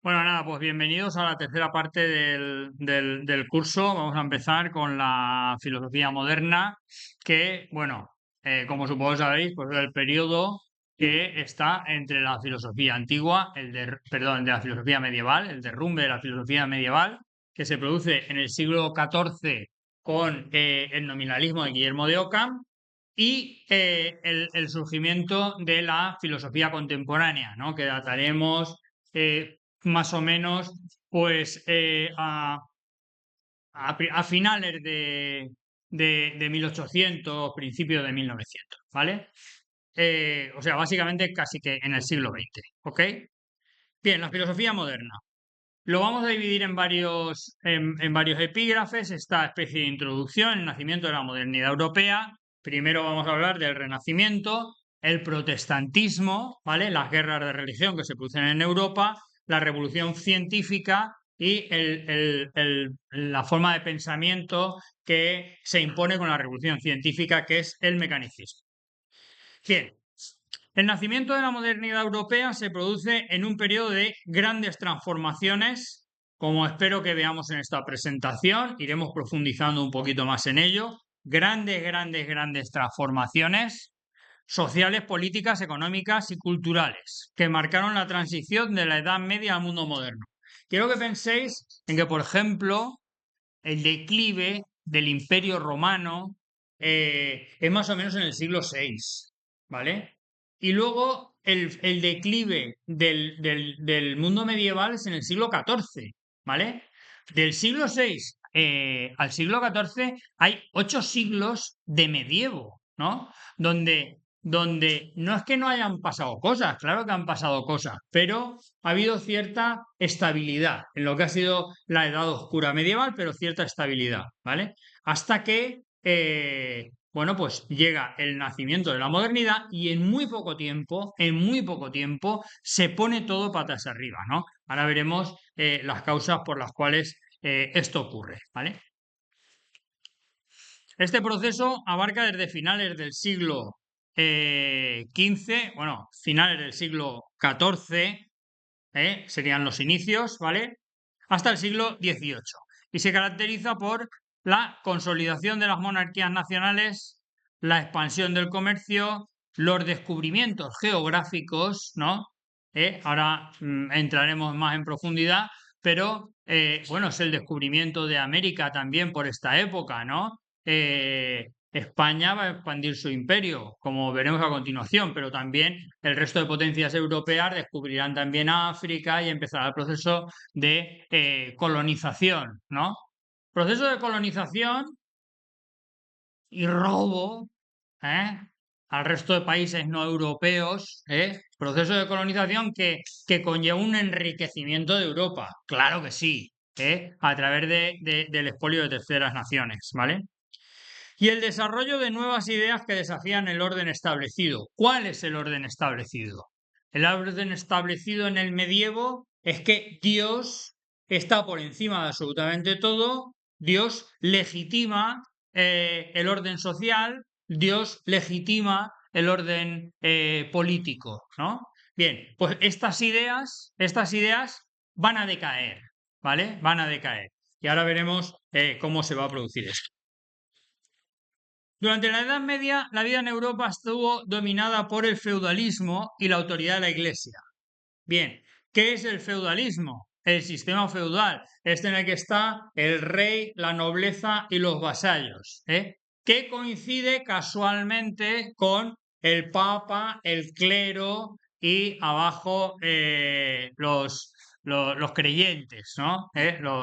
Bueno, nada, pues bienvenidos a la tercera parte del curso. Vamos a empezar con la filosofía moderna, que, bueno, como supongo sabéis, pues es el periodo que está entre la filosofía antigua, perdón, de la filosofía medieval, el derrumbe de la filosofía medieval, que se produce en el siglo XIV con el nominalismo de Guillermo de Ockham, y el surgimiento de la filosofía contemporánea, ¿no? Que dataremos más o menos pues a finales de 1800, principios de 1900, ¿vale? O sea, básicamente casi que en el siglo XX, ¿ok? Bien, la filosofía moderna. Lo vamos a dividir en varios epígrafes, esta especie de introducción, el nacimiento de la modernidad europea. Primero vamos a hablar del Renacimiento, el protestantismo, ¿vale? Las guerras de religión que se producen en Europa, la revolución científica y la forma de pensamiento que se impone con la revolución científica, que es el mecanicismo. Bien, el nacimiento de la modernidad europea se produce en un periodo de grandes transformaciones, como espero que veamos en esta presentación. Iremos profundizando un poquito más en ello. Grandes transformaciones sociales, políticas, económicas y culturales que marcaron la transición de la Edad Media al mundo moderno. Quiero que penséis en que, por ejemplo, el declive del Imperio Romano es más o menos en el siglo VI, ¿vale? Y luego el declive del mundo medieval es en el siglo XIV, ¿vale? Del siglo VI al siglo XIV hay 8 siglos de medievo, ¿no? Donde no es que no hayan pasado cosas, claro que han pasado cosas, pero ha habido cierta estabilidad en lo que ha sido la edad oscura medieval, pero cierta estabilidad, ¿vale? Hasta que, bueno, pues llega el nacimiento de la modernidad y en muy poco tiempo, se pone todo patas arriba, ¿no? Ahora veremos las causas por las cuales esto ocurre, ¿vale? Este proceso abarca desde finales del siglo XV, bueno, finales del siglo XIV, serían los inicios, ¿vale? Hasta el siglo XVIII. Y se caracteriza por la consolidación de las monarquías nacionales, la expansión del comercio, los descubrimientos geográficos, ¿no? Ahora entraremos más en profundidad, pero bueno, es el descubrimiento de América también por esta época, ¿no? España va a expandir su imperio, como veremos a continuación, pero también el resto de potencias europeas descubrirán también África y empezará el proceso de colonización, ¿no? Proceso de colonización y robo, ¿eh? Al resto de países no europeos, proceso de colonización que conlleva un enriquecimiento de Europa, claro que sí, a través del expolio de terceras naciones, ¿vale? Y el desarrollo de nuevas ideas que desafían el orden establecido. ¿Cuál es el orden establecido? El orden establecido en el medievo es que Dios está por encima de absolutamente todo, Dios legitima el orden social, Dios legitima el orden político, ¿no? Bien, pues estas ideas van a decaer, ¿vale? Van a decaer. Y ahora veremos cómo se va a producir esto. Durante la Edad Media, la vida en Europa estuvo dominada por el feudalismo y la autoridad de la Iglesia. Bien, ¿qué es el feudalismo? El sistema feudal, este en el que está el rey, la nobleza y los vasallos, que coincide casualmente con el papa, el clero y abajo los creyentes, ¿no?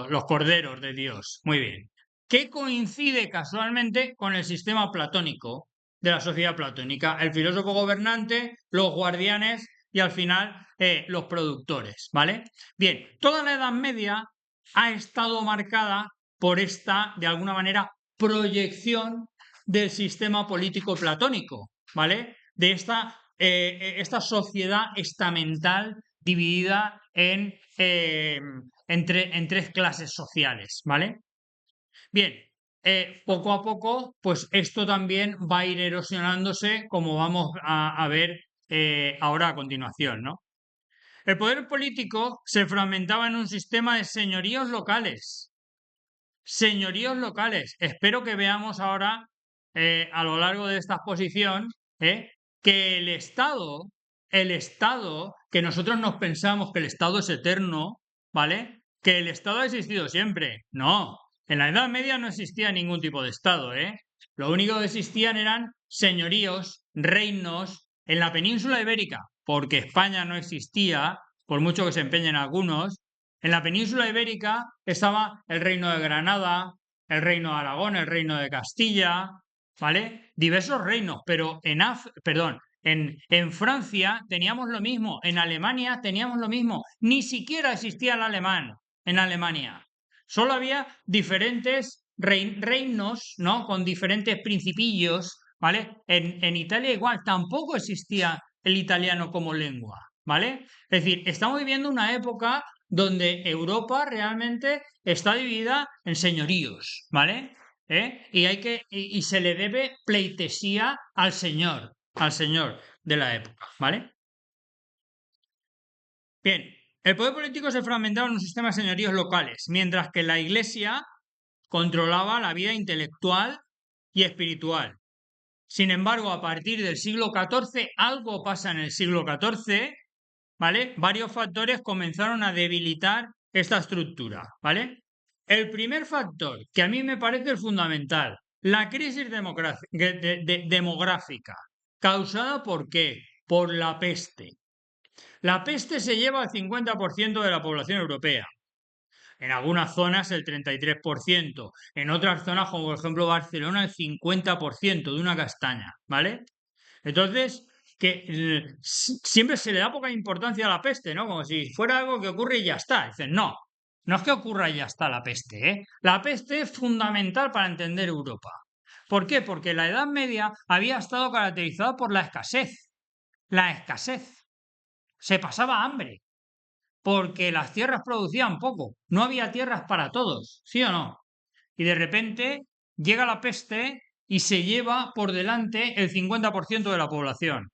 Los corderos de Dios. Muy bien, que coincide casualmente con el sistema platónico de la sociedad platónica, el filósofo gobernante, los guardianes y al final los productores, ¿vale? Bien, toda la Edad Media ha estado marcada por esta, de alguna manera, proyección del sistema político platónico, ¿vale? De esta sociedad estamental dividida en tres clases sociales, ¿vale? Bien, poco a poco, pues esto también va a ir erosionándose, como vamos a ver ahora a continuación, ¿no? El poder político se fragmentaba en un sistema de señoríos locales. Señoríos locales. Espero que veamos ahora, a lo largo de esta exposición, que el Estado, que nosotros nos pensamos que el Estado es eterno, ¿vale? Que el Estado ha existido siempre. No, en la Edad Media no existía ningún tipo de Estado, ¿eh? Lo único que existían eran señoríos, reinos, en la península ibérica, porque España no existía, por mucho que se empeñen algunos. En la península ibérica estaba el reino de Granada, el reino de Aragón, el reino de Castilla, ¿vale? Diversos reinos, pero en Francia teníamos lo mismo, en Alemania teníamos lo mismo, ni siquiera existía el alemán en Alemania. Solo había diferentes reinos, ¿no? Con diferentes principillos, ¿vale? En Italia igual, tampoco existía el italiano como lengua, ¿vale? Es decir, estamos viviendo una época donde Europa realmente está dividida en señoríos, ¿vale? Y se le debe pleitesía al señor de la época, ¿vale? Bien, el poder político se fragmentaba en un sistema de señoríos locales, mientras que la Iglesia controlaba la vida intelectual y espiritual. Sin embargo, a partir del siglo XIV, algo pasa en el siglo XIV, ¿vale? Varios factores comenzaron a debilitar esta estructura, ¿vale? El primer factor, que a mí me parece el fundamental, la crisis demográfica, causada ¿por qué? Por la peste. La peste se lleva al 50% de la población europea. En algunas zonas el 33%, en otras zonas, como por ejemplo Barcelona, el 50% de una castaña, ¿vale? Entonces, siempre se le da poca importancia a la peste, ¿no? Como si fuera algo que ocurre y ya está. Dicen, no, no es que ocurra y ya está la peste, ¿eh? La peste es fundamental para entender Europa. ¿Por qué? Porque la Edad Media había estado caracterizada por la escasez. La escasez. Se pasaba hambre, porque las tierras producían poco. No había tierras para todos, ¿sí o no? Y de repente llega la peste y se lleva por delante el 50% de la población.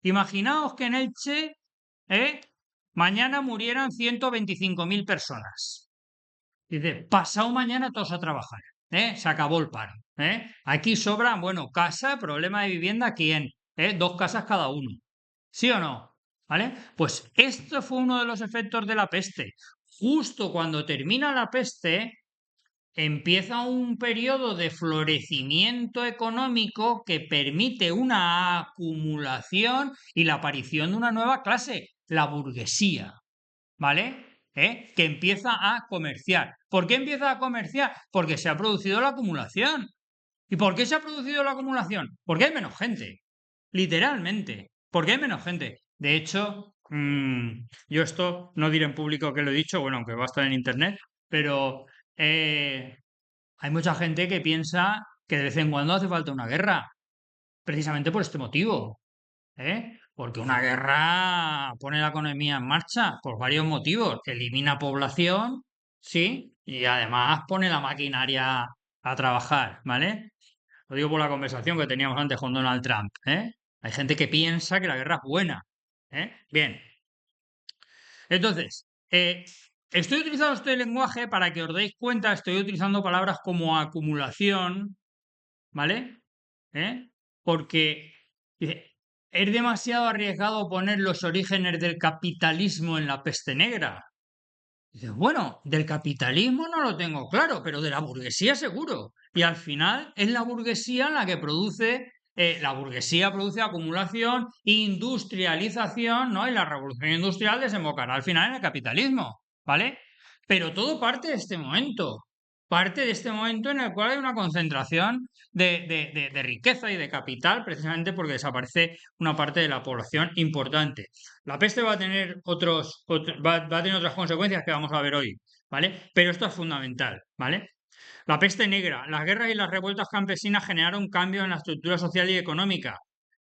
Imaginaos que en Elche, mañana murieran 125.000 personas. Dice, pasado mañana todos a trabajar. Se acabó el paro. Aquí sobran, bueno, casa, problema de vivienda, ¿quién? 2 casas cada uno. ¿Sí o no? ¿Vale? Pues esto fue uno de los efectos de la peste. Justo cuando termina la peste, empieza un periodo de florecimiento económico que permite una acumulación y la aparición de una nueva clase, la burguesía, ¿vale? Que empieza a comerciar. ¿Por qué empieza a comerciar? Porque se ha producido la acumulación. ¿Y por qué se ha producido la acumulación? Porque hay menos gente, literalmente, porque hay menos gente. De hecho, yo esto no diré en público que lo he dicho, bueno, aunque va a estar en internet, pero hay mucha gente que piensa que de vez en cuando hace falta una guerra, precisamente por este motivo, porque una guerra pone la economía en marcha por varios motivos. Elimina población, sí, y además pone la maquinaria a trabajar, ¿vale? Lo digo por la conversación que teníamos antes con Donald Trump, ¿eh? Hay gente que piensa que la guerra es buena, ¿eh? Bien. Entonces, estoy utilizando este lenguaje para que os deis cuenta, estoy utilizando palabras como acumulación, ¿vale? Porque dice, es demasiado arriesgado poner los orígenes del capitalismo en la peste negra. Dices, bueno, del capitalismo no lo tengo claro, pero de la burguesía seguro. Y al final es la burguesía la que produce, la burguesía produce acumulación, industrialización, ¿no? Y la revolución industrial desembocará al final en el capitalismo, ¿vale? Pero todo parte de este momento en el cual hay una concentración de riqueza y de capital, precisamente porque desaparece una parte de la población importante. La peste va a tener va a tener otras consecuencias que vamos a ver hoy, ¿vale? Pero esto es fundamental, ¿vale? La peste negra, las guerras y las revueltas campesinas generaron cambios en la estructura social y económica.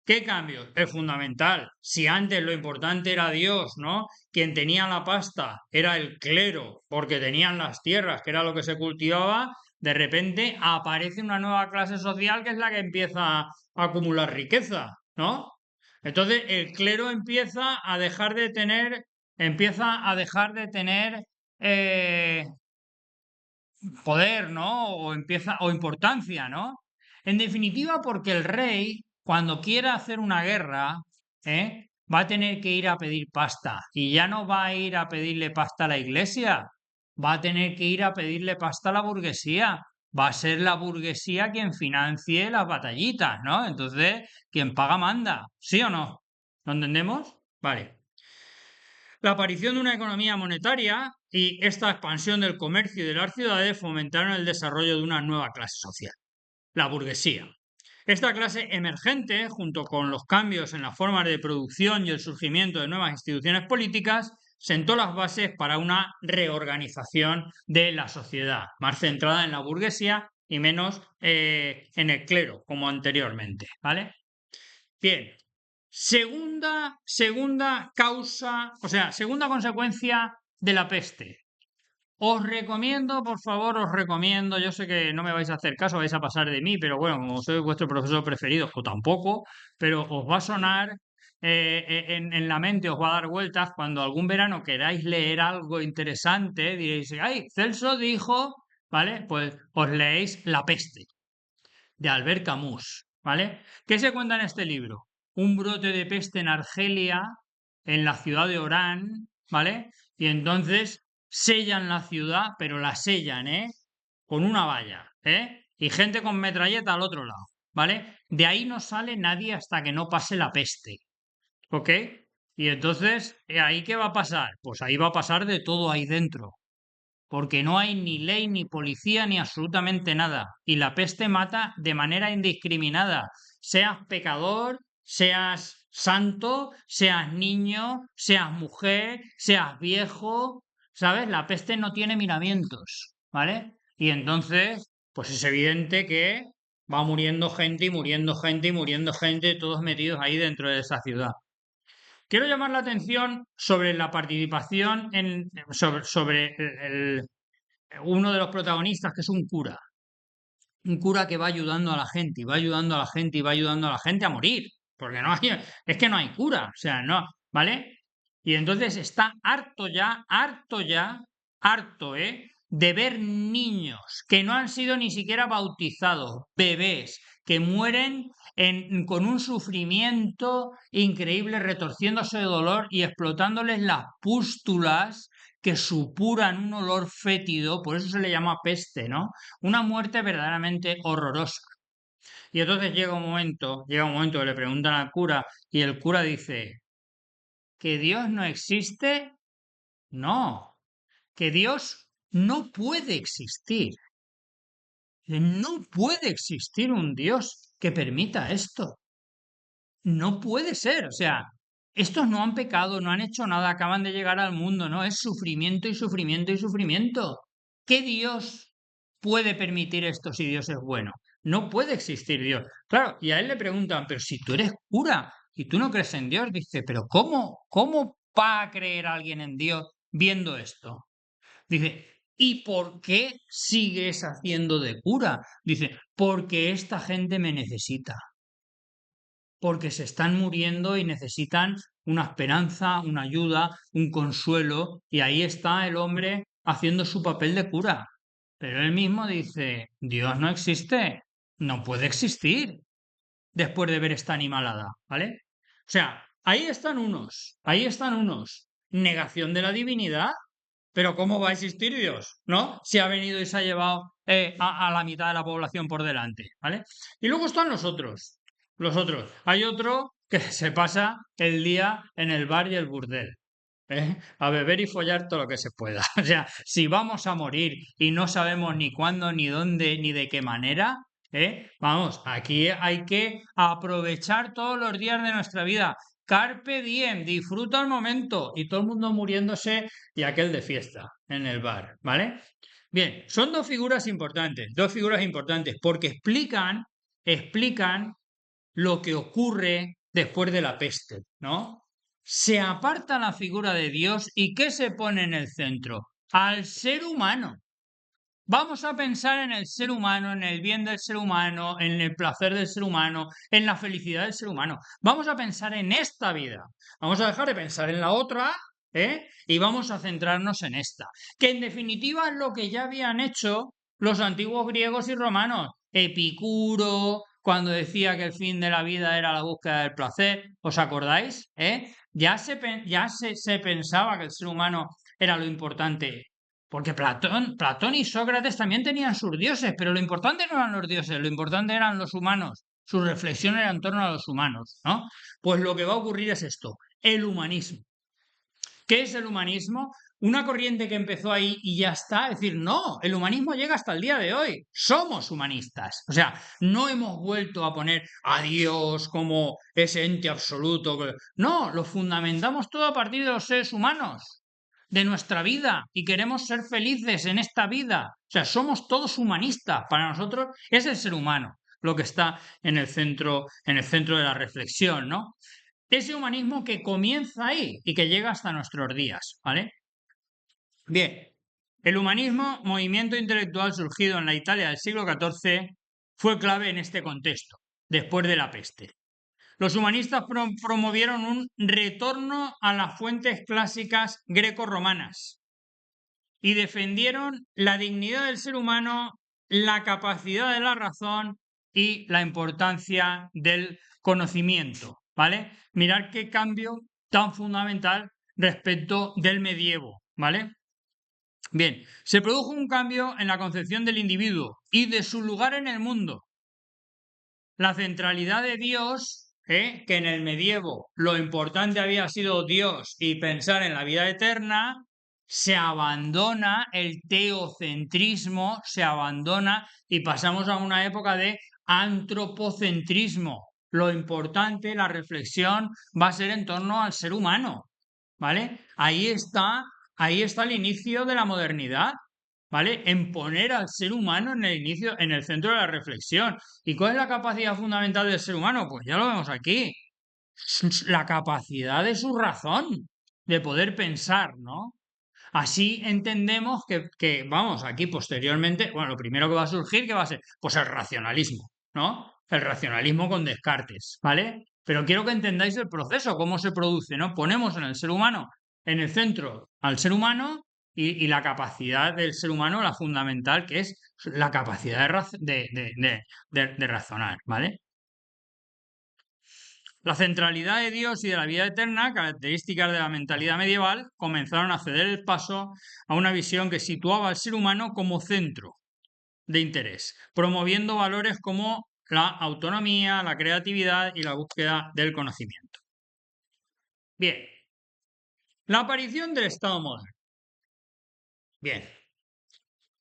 ¿Qué cambios? El fundamental. Si antes lo importante era Dios, ¿no? Quien tenía la pasta era el clero, porque tenían las tierras, que era lo que se cultivaba, de repente aparece una nueva clase social que es la que empieza a acumular riqueza, ¿no? Entonces el clero empieza a dejar de tener empieza a dejar de tener poder, ¿no? O importancia, ¿no? En definitiva, porque el rey, cuando quiera hacer una guerra, va a tener que ir a pedir pasta. Y ya no va a ir a pedirle pasta a la iglesia, va a tener que ir a pedirle pasta a la burguesía. Va a ser la burguesía quien financie las batallitas, ¿no? Entonces, quien paga manda, ¿sí o no? ¿Lo entendemos? Vale. La aparición de una economía monetaria y esta expansión del comercio y de las ciudades fomentaron el desarrollo de una nueva clase social, la burguesía. Esta clase emergente, junto con los cambios en las formas de producción y el surgimiento de nuevas instituciones políticas, sentó las bases para una reorganización de la sociedad, más centrada en la burguesía y menos en el clero, como anteriormente. ¿Vale? Bien, segunda causa, o sea, segunda consecuencia de la peste. Os recomiendo, por favor, os recomiendo, yo sé que no me vais a hacer caso, vais a pasar de mí, pero bueno, como soy vuestro profesor preferido, o tampoco, pero os va a sonar en la mente, os va a dar vueltas cuando algún verano queráis leer algo interesante, diréis, ay, Celso dijo, ¿vale? Pues os leéis La peste, de Albert Camus, ¿vale? ¿Qué se cuenta en este libro? Un brote de peste en Argelia, en la ciudad de Orán, ¿vale? Y entonces sellan la ciudad, pero la sellan, ¿eh? Con una valla, ¿eh? Y gente con metralleta al otro lado, ¿vale? De ahí no sale nadie hasta que no pase la peste, ¿ok? Y entonces, ¿ahí qué va a pasar? Pues ahí va a pasar de todo ahí dentro, porque no hay ni ley, ni policía, ni absolutamente nada. Y la peste mata de manera indiscriminada, seas pecador, seas santo, seas niño, seas mujer, seas viejo, ¿sabes? La peste no tiene miramientos, ¿vale? Y entonces, pues es evidente que va muriendo gente y muriendo gente y muriendo gente, todos metidos ahí dentro de esa ciudad. Quiero llamar la atención sobre la participación sobre uno de los protagonistas, que es un cura que va ayudando a la gente, y va ayudando a la gente, y va ayudando a la gente a morir, porque no hay, es que no hay cura, o sea, no, ¿vale? Y entonces está harto ya, harto, de ver niños que no han sido ni siquiera bautizados, bebés, que mueren con un sufrimiento increíble, retorciéndose de dolor y explotándoles las pústulas que supuran un olor fétido, por eso se le llama peste, ¿no? Una muerte verdaderamente horrorosa. Y entonces llega un momento que le preguntan al cura y el cura dice, ¿que Dios no existe? No, que Dios no puede existir. No puede existir un Dios que permita esto. No puede ser, o sea, estos no han pecado, no han hecho nada, acaban de llegar al mundo, ¿no? Es sufrimiento y sufrimiento y sufrimiento. ¿Qué Dios puede permitir esto si Dios es bueno? No puede existir Dios. Claro, y a él le preguntan, pero si tú eres cura y tú no crees en Dios, dice, pero ¿cómo va a creer alguien en Dios viendo esto? Dice, ¿y por qué sigues haciendo de cura? Dice, porque esta gente me necesita, porque se están muriendo y necesitan una esperanza, una ayuda, un consuelo, y ahí está el hombre haciendo su papel de cura. Pero él mismo dice, Dios no existe, no puede existir después de ver esta animalada, ¿vale? O sea, ahí están unos, negación de la divinidad, pero ¿cómo va a existir Dios? ¿No? Si ha venido y se ha llevado a la mitad de la población por delante, ¿vale? Y luego están los otros. Los otros. Hay otro que se pasa el día en el bar y el burdel. A beber y follar todo lo que se pueda. O sea, si vamos a morir y no sabemos ni cuándo, ni dónde, ni de qué manera, vamos, aquí hay que aprovechar todos los días de nuestra vida. Carpe diem, disfruta el momento y todo el mundo muriéndose y aquel de fiesta en el bar, ¿vale? Bien, son dos figuras importantes, porque explican lo que ocurre después de la peste, ¿no? Se aparta la figura de Dios y ¿qué se pone en el centro? Al ser humano. Vamos a pensar en el ser humano, en el bien del ser humano, en el placer del ser humano, en la felicidad del ser humano. Vamos a pensar en esta vida. Vamos a dejar de pensar en la otra Y vamos a centrarnos en esta, que en definitiva es lo que ya habían hecho los antiguos griegos y romanos. Epicuro, cuando decía que el fin de la vida era la búsqueda del placer, ¿os acordáis? Ya se pensaba que el ser humano era lo importante. Porque Platón y Sócrates también tenían sus dioses, pero lo importante no eran los dioses, lo importante eran los humanos. Su reflexión era en torno a los humanos, ¿no? Pues lo que va a ocurrir es esto, el humanismo. ¿Qué es el humanismo? Una corriente que empezó ahí y ya está. Es decir, no, el humanismo llega hasta el día de hoy. Somos humanistas. O sea, no hemos vuelto a poner a Dios como ese ente absoluto. No, lo fundamentamos todo a partir de los seres humanos, de nuestra vida, y queremos ser felices en esta vida. O sea, somos todos humanistas. Para nosotros es el ser humano lo que está en el centro de la reflexión, ¿no? Ese humanismo que comienza ahí y que llega hasta nuestros días, ¿vale? Bien, el humanismo, movimiento intelectual surgido en la Italia del siglo XIV, fue clave en este contexto, después de la peste. Los humanistas promovieron un retorno a las fuentes clásicas greco-romanas y defendieron la dignidad del ser humano, la capacidad de la razón y la importancia del conocimiento, ¿vale? Mirad qué cambio tan fundamental respecto del medievo, ¿vale? Bien, se produjo un cambio en la concepción del individuo y de su lugar en el mundo. La centralidad de Dios, que en el medievo lo importante había sido Dios y pensar en la vida eterna, se abandona el teocentrismo, se abandona y pasamos a una época de antropocentrismo. Lo importante, la reflexión va a ser en torno al ser humano, ¿vale? Ahí está el inicio de la modernidad, ¿vale? En poner al ser humano en el inicio, en el centro de la reflexión. ¿Y cuál es la capacidad fundamental del ser humano? Pues ya lo vemos aquí. La capacidad de su razón, de poder pensar, ¿no? Así entendemos vamos, aquí posteriormente, bueno, lo primero que va a surgir, ¿qué va a ser? Pues el racionalismo, ¿no? El racionalismo con Descartes, ¿vale? Pero quiero que entendáis el proceso, cómo se produce, ¿no? Ponemos en el ser humano, en el centro al ser humano y la capacidad del ser humano, la fundamental, que es la capacidad de razonar, ¿vale? La centralidad de Dios y de la vida eterna, características de la mentalidad medieval, comenzaron a ceder el paso a una visión que situaba al ser humano como centro de interés, promoviendo valores como la autonomía, la creatividad y la búsqueda del conocimiento. Bien, la aparición del Estado moderno. Bien,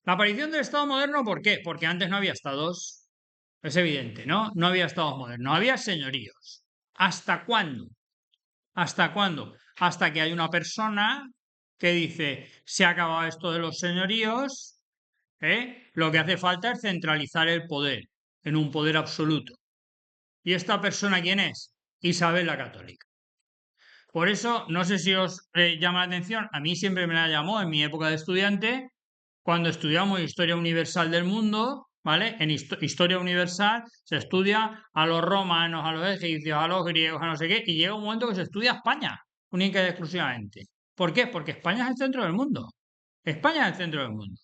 la aparición del Estado moderno, ¿por qué? Porque antes no había estados, es evidente, ¿no? No había estados modernos, había señoríos. ¿Hasta cuándo? ¿Hasta cuándo? Hasta que hay una persona que dice, se ha acabado esto de los señoríos, lo que hace falta es centralizar el poder en un poder absoluto. ¿Y esta persona quién es? Isabel la Católica. Por eso, no sé si os llama la atención, a mí siempre me la llamó en mi época de estudiante, cuando estudiamos Historia Universal del Mundo, ¿vale? En Historia Universal se estudia a los romanos, a los egipcios, a los griegos, a no sé qué, y llega un momento que se estudia España, única y exclusivamente. ¿Por qué? Porque España es el centro del mundo. España es el centro del mundo.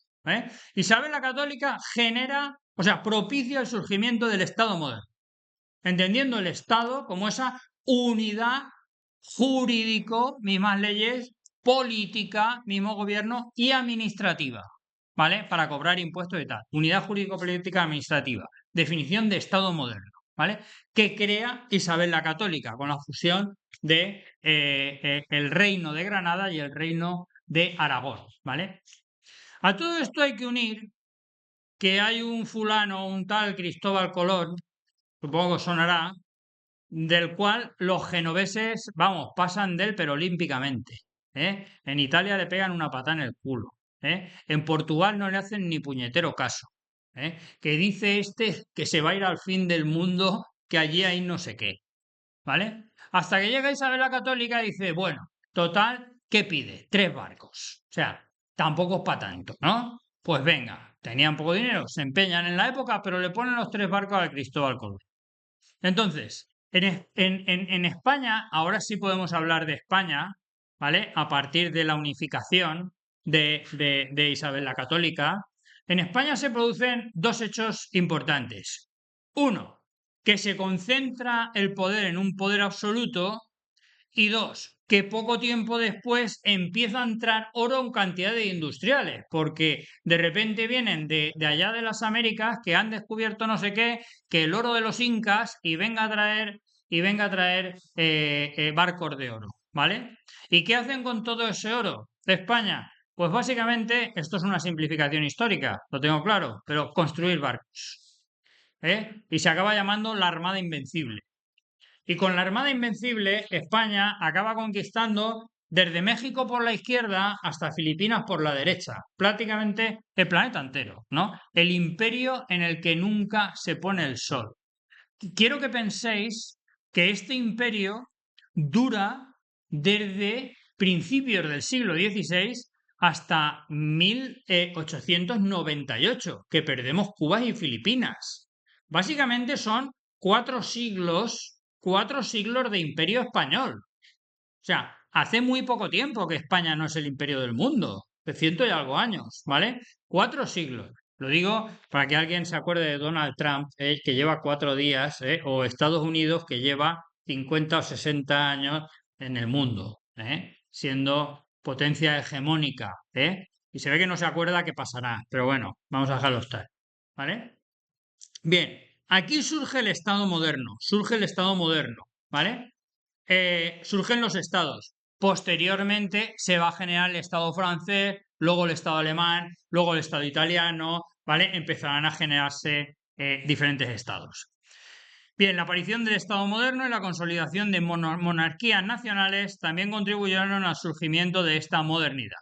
Isabel la Católica genera, o sea, propicia el surgimiento del Estado moderno, entendiendo el Estado como esa unidad jurídico, mismas leyes, política, mismo gobierno y administrativa, ¿vale? Para cobrar impuestos y tal. Unidad jurídico-política administrativa. Definición de Estado moderno, ¿vale? Que crea Isabel la Católica con la fusión de el reino de Granada y el reino de Aragón, ¿vale? A todo esto hay que unir que hay un fulano, un tal Cristóbal Colón, supongo que sonará, del cual los genoveses, vamos, pasan de él, pero olímpicamente. En Italia le pegan una patada en el culo. En Portugal no le hacen ni puñetero caso. Que dice este que se va a ir al fin del mundo, que allí hay no sé qué. ¿Vale? Hasta que llega Isabel la Católica y dice, bueno, total, ¿qué pide? 3 barcos. O sea, tampoco es para tanto, ¿no? Pues venga, tenían poco dinero, se empeñan en la época, pero le ponen los 3 barcos a Cristóbal Colón. Entonces, en España, ahora sí podemos hablar de España, ¿vale? A partir de la unificación de Isabel la Católica, en España se producen dos hechos importantes. Uno, que se concentra el poder en un poder absoluto, y dos, que poco tiempo después empieza a entrar oro en cantidad de industriales, porque de repente vienen de allá de las Américas que han descubierto no sé qué, que el oro de los incas y venga a traer barcos de oro, ¿vale? ¿Y qué hacen con todo ese oro de España? Pues básicamente, esto es una simplificación histórica, lo tengo claro, pero construir barcos, ¿eh? Y se acaba llamando la Armada Invencible. Y con la Armada Invencible, España acaba conquistando desde México por la izquierda hasta Filipinas por la derecha, prácticamente el planeta entero, ¿no? El imperio en el que nunca se pone el sol. Quiero que penséis que este imperio dura desde principios del siglo XVI hasta 1898, que perdemos Cuba y Filipinas. Básicamente son 4 siglos de imperio español. O sea, hace muy poco tiempo que España no es el imperio del mundo, de ciento y algo años, ¿vale? 4 siglos. Lo digo para que alguien se acuerde de Donald Trump, que lleva 4 días, o Estados Unidos, que lleva 50 o 60 años en el mundo, siendo potencia hegemónica, y se ve que no se acuerda qué pasará, pero bueno, vamos a dejarlo estar, ¿vale? Bien, aquí surge el Estado moderno, ¿vale? Surgen los estados. Posteriormente se va a generar el Estado francés, luego el Estado alemán, luego el Estado italiano, ¿vale? Empezarán a generarse diferentes estados. Bien, la aparición del Estado moderno y la consolidación de monarquías nacionales también contribuyeron al surgimiento de esta modernidad.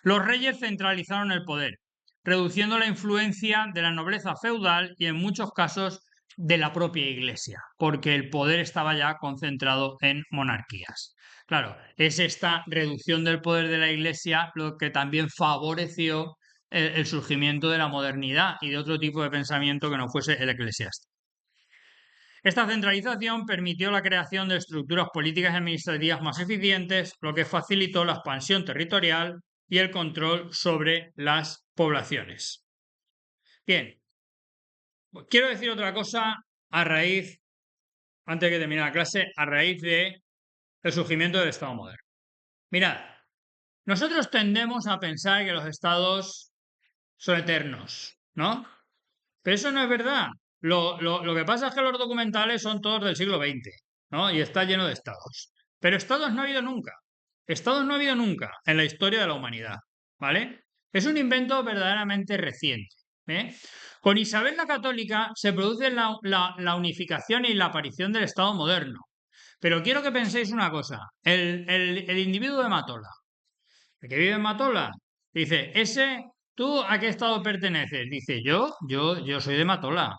Los reyes centralizaron el poder, reduciendo la influencia de la nobleza feudal y en muchos casos de la propia Iglesia, porque el poder estaba ya concentrado en monarquías. Claro, es esta reducción del poder de la Iglesia lo que también favoreció el surgimiento de la modernidad y de otro tipo de pensamiento que no fuese el eclesiástico. Esta centralización permitió la creación de estructuras políticas y administrativas más eficientes, lo que facilitó la expansión territorial y el control sobre las poblaciones. Bien, quiero decir otra cosa a raíz, antes de que termine la clase, a raíz del surgimiento del Estado moderno. Mirad, nosotros tendemos a pensar que los estados son eternos, ¿no? Pero eso no es verdad. Lo que pasa es que los documentales son todos del siglo XX, ¿no? Y está lleno de estados. Pero estados no ha habido nunca. Estados no ha habido nunca en la historia de la humanidad, ¿vale? Es un invento verdaderamente reciente, ¿eh? Con Isabel la Católica se produce la unificación y la aparición del Estado moderno. Pero quiero que penséis una cosa. El individuo de Matola, el que vive en Matola, dice, ¿tú a qué estado perteneces? Dice, yo soy de Matola.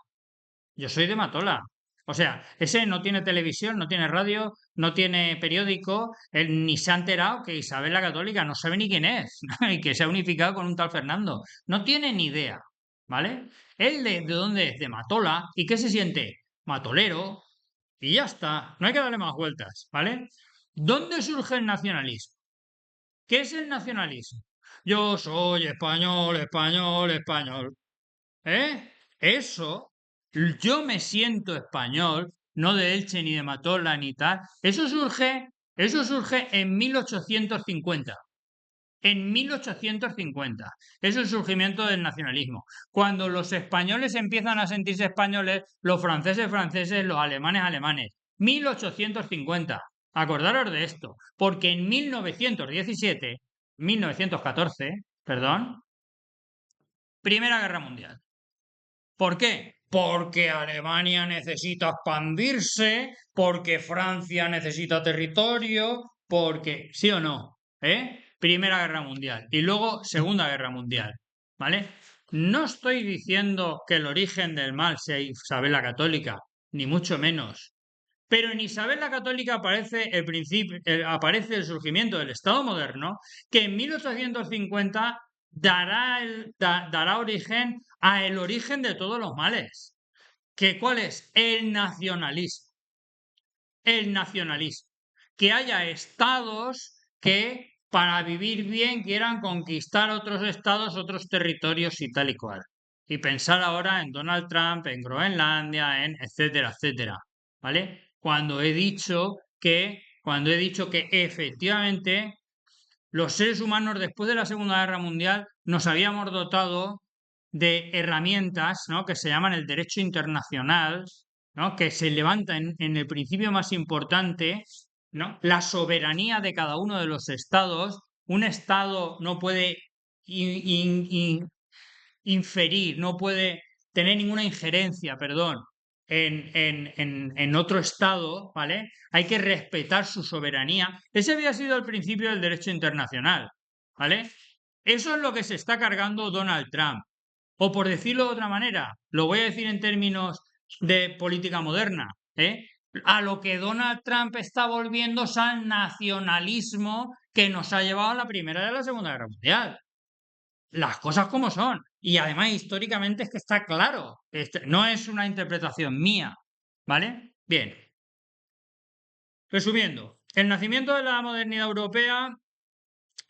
Yo soy de Matola. O sea, ese no tiene televisión, no tiene radio, no tiene periódico, él ni se ha enterado que Isabel la Católica no sabe ni quién es, y que se ha unificado con un tal Fernando. No tiene ni idea, ¿vale? Él de dónde es, de Matola, ¿y qué se siente? Matolero, y ya está, no hay que darle más vueltas, ¿vale? ¿Dónde surge el nacionalismo? ¿Qué es el nacionalismo? Yo soy español, español, español. ¿Eh? Eso, yo me siento español, no de Elche ni de Matola ni tal. Eso surge en 1850. En 1850. Es el surgimiento del nacionalismo. Cuando los españoles empiezan a sentirse españoles, los franceses franceses, los alemanes alemanes. 1850. Acordaros de esto, porque en 1914, perdón, Primera Guerra Mundial. ¿Por qué? Porque Alemania necesita expandirse, porque Francia necesita territorio, porque, ¿sí o no? Primera Guerra Mundial y luego Segunda Guerra Mundial, ¿vale? No estoy diciendo que el origen del mal sea Isabel la Católica, ni mucho menos. Pero en Isabel la Católica aparece el surgimiento del Estado moderno, que en 1850 dará origen a el origen de todos los males. ¿Cuál es? El nacionalismo. El nacionalismo. Que haya estados que para vivir bien quieran conquistar otros estados, otros territorios y tal y cual. Y pensar ahora en Donald Trump, en Groenlandia, en etcétera, etcétera. ¿Vale? Cuando he dicho que efectivamente los seres humanos después de la Segunda Guerra Mundial nos habíamos dotado de herramientas, ¿no?, que se llaman el derecho internacional, ¿no?, que se levanta en el principio más importante, ¿no?, la soberanía de cada uno de los estados. Un estado no puede inferir, no puede tener ninguna injerencia, perdón, en otro estado, ¿vale? Hay que respetar su soberanía. Ese había sido el principio del derecho internacional, ¿vale? Eso es lo que se está cargando Donald Trump. O por decirlo de otra manera, lo voy a decir en términos de política moderna, ¿eh? A lo que Donald Trump está volviendo es al nacionalismo que nos ha llevado a la Primera y a la Segunda Guerra Mundial. Las cosas como son. Y además históricamente es que está claro. No es una interpretación mía. ¿Vale? Bien. Resumiendo, el nacimiento de la modernidad europea,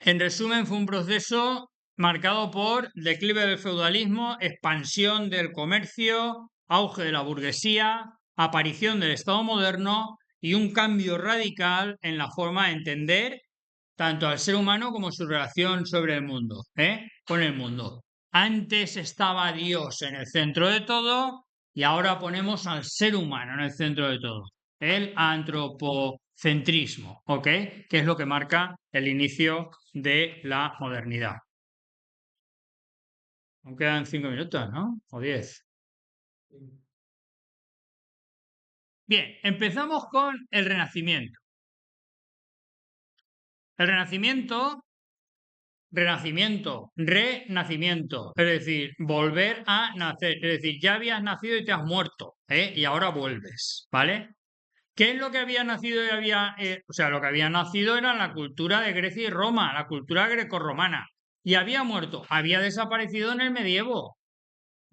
en resumen, fue un proceso marcado por declive del feudalismo, expansión del comercio, auge de la burguesía, aparición del Estado moderno y un cambio radical en la forma de entender tanto al ser humano como su relación sobre el mundo, con el mundo. Antes estaba Dios en el centro de todo y ahora ponemos al ser humano en el centro de todo. El antropocentrismo, ¿ok? Que es lo que marca el inicio de la modernidad. Aún quedan 5 minutos, ¿no? O 10. Bien, empezamos con el Renacimiento. El Renacimiento, renacimiento, es decir, volver a nacer, es decir, ya habías nacido y te has muerto, y ahora vuelves, ¿vale? ¿Qué es lo que había nacido y o sea, lo que había nacido era la cultura de Grecia y Roma, la cultura grecorromana, y había muerto, había desaparecido en el medievo,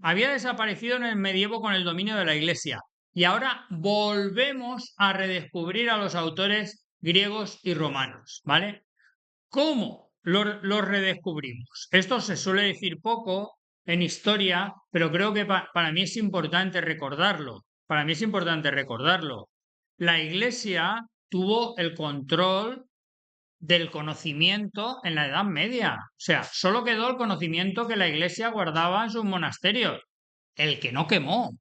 con el dominio de la Iglesia, y ahora volvemos a redescubrir a los autores griegos y romanos, ¿vale? ¿Cómo lo redescubrimos? Esto se suele decir poco en historia, pero creo que para mí es importante recordarlo. Para mí es importante recordarlo. La Iglesia tuvo el control del conocimiento en la Edad Media. O sea, solo quedó el conocimiento que la Iglesia guardaba en sus monasterios. El que no quemó,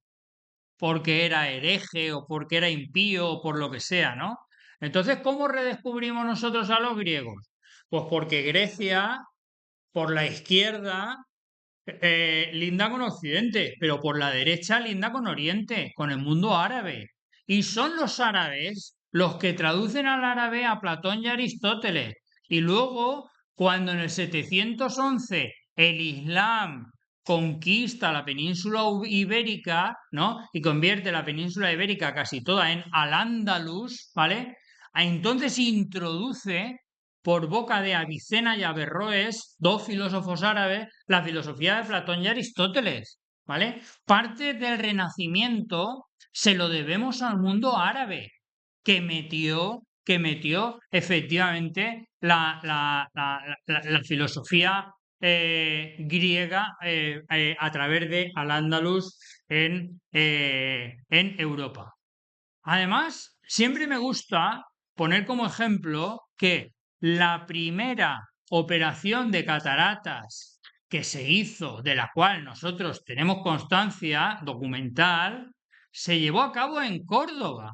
porque era hereje o porque era impío o por lo que sea, ¿no? Entonces, ¿cómo redescubrimos nosotros a los griegos? Pues porque Grecia, por la izquierda, linda con Occidente, pero por la derecha linda con Oriente, con el mundo árabe. Y son los árabes los que traducen al árabe a Platón y Aristóteles. Y luego, cuando en el 711 el Islam conquista la península ibérica, ¿no? Y convierte la península ibérica casi toda en Al-Ándalus, ¿vale? Entonces introduce por boca de Avicena y Averroes, dos filósofos árabes, la filosofía de Platón y Aristóteles, ¿vale? Parte del Renacimiento se lo debemos al mundo árabe, que metió efectivamente la filosofía griega a través de Al-Ándalus en Europa. Además, siempre me gusta poner como ejemplo que la primera operación de cataratas que se hizo, de la cual nosotros tenemos constancia documental, se llevó a cabo en Córdoba.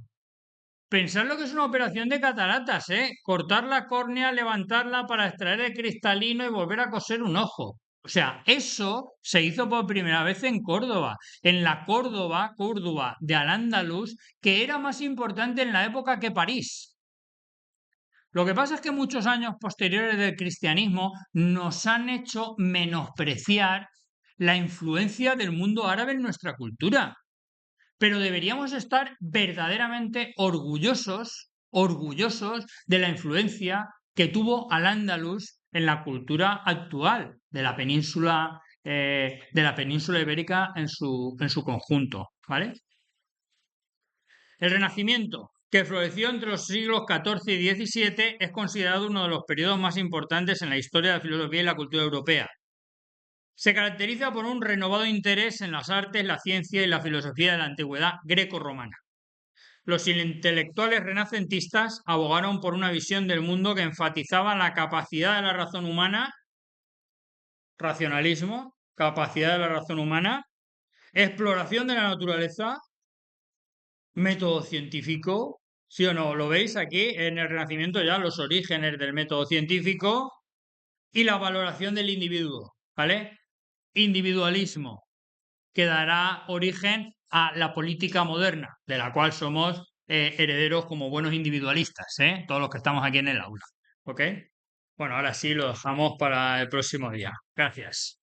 Pensad lo que es una operación de cataratas, ¿eh? Cortar la córnea, levantarla para extraer el cristalino y volver a coser un ojo. O sea, eso se hizo por primera vez en Córdoba, en la Córdoba de Al-Ándalus, que era más importante en la época que París. Lo que pasa es que muchos años posteriores del cristianismo nos han hecho menospreciar la influencia del mundo árabe en nuestra cultura. Pero deberíamos estar verdaderamente orgullosos de la influencia que tuvo Al-Ándalus en la cultura actual de la península ibérica en su conjunto, ¿vale? El Renacimiento. que floreció entre los siglos XIV y XVII, es considerado uno de los periodos más importantes en la historia de la filosofía y la cultura europea. Se caracteriza por un renovado interés en las artes, la ciencia y la filosofía de la antigüedad greco-romana. Los intelectuales renacentistas abogaron por una visión del mundo que enfatizaba la capacidad de la razón humana, racionalismo, capacidad de la razón humana, exploración de la naturaleza, método científico. ¿Sí o no? Lo veis aquí en el Renacimiento ya los orígenes del método científico y la valoración del individuo, ¿vale? Individualismo, que dará origen a la política moderna, de la cual somos herederos como buenos individualistas, ¿eh? Todos los que estamos aquí en el aula. ¿Ok? Bueno, ahora sí lo dejamos para el próximo día. Gracias.